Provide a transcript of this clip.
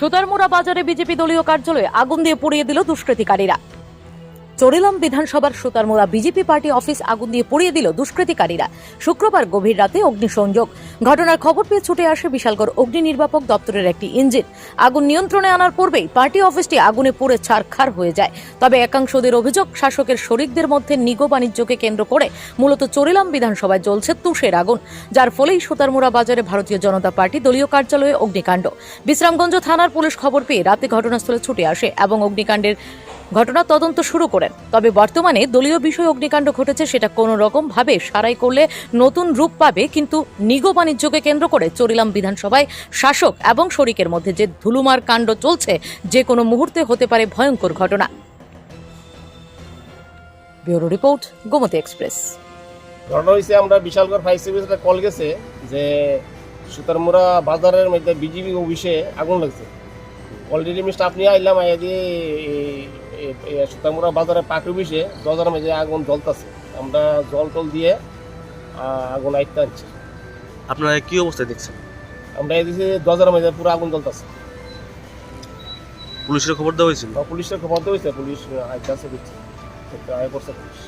সুতারমুড়া বাজারে বিজেপি দলীয় কার্যালয়ে আগুন দিয়ে পুড়িয়ে দিল দুষ্কৃতিকারীরা। চরিলাম বিধানসভার সুতারমুড়া বিজেপি পার্টি অফিস আগুন দিয়ে পুড়িয়ে দিল দুষ্কৃতিকারীরা। শুক্রবার গভীর রাতে অগ্নিসংযোগ। ঘটনার খবর পেয়ে ছুটে আসে বিশালগড় অগ্নি নির্বাপক দপ্তরের একটি ইঞ্জিন। আগুন নিয়ন্ত্রণে আনার পূর্বেই পার্টি অফিসটি আগুনে পুড়ে ছারখার হয়ে যায়। তবে একাংশদের অভিযোগ, শাসকের শরিকদের মধ্যে নিগো বাণিজ্যকে কেন্দ্র করে মূলত চরিলাম বিধানসভায় জ্বলছে তুষের আগুন, যার ফলেই সুতারমুড়া বাজারে ভারতীয় জনতা পার্টি দলীয় কার্যালয়ে অগ্নিকাণ্ড। বিশ্রামগঞ্জ থানার পুলিশ খবর পেয়ে রাতে ঘটনাস্থলে ছুটে আসে এবং অগ্নিকাণ্ডের ঘটনা তদন্ত শুরু করেন। তবে বর্তমানে দলীয় বিষয় অগ্নিকাণ্ড ঘটেছে, সেটা কোনো রকম ভাবে সারাই করলে নতুন রূপ পাবে, কিন্তু নিগো বাণিজ্যকে কেন্দ্র করে চরিলাম বিধানসভায় শাসক এবং শরিকের মধ্যে যে ধুলুমার কাণ্ড চলছে, যে কোনো মুহূর্তে হতে পারে ভয়ঙ্কর ঘটনা। Bureau report, Gomti Express. ঘটনা হয়েছে, আমরা বিশালগড় ফায়ার সার্ভিসে কল গেছে যে সুতারমুড়া বাজারের মধ্যে বিজেপি অফিসে আগুন লাগছে। অলরেডি আমি স্টাফ নিয়ে আইলাম, আইয়া দিয়ে সুতারমুড়া বাজারের পাক অফিসে দরজার মধ্যে আগুন জ্বলতেছে। আমরা জল টল দিয়ে আগুন আইতে আনছি। আপনারা কি অবস্থায় দেখছেন? আমরা এদিকে দরজার মধ্যে পুরো আগুন জ্বলতেছে। পুলিশের খবর দেওয়া হয়েছিল? পুলিশের খবর দেওয়া হয়েছে, পুলিশ আইতে আছে, দিচ্ছে আয় করছে পুলিশ।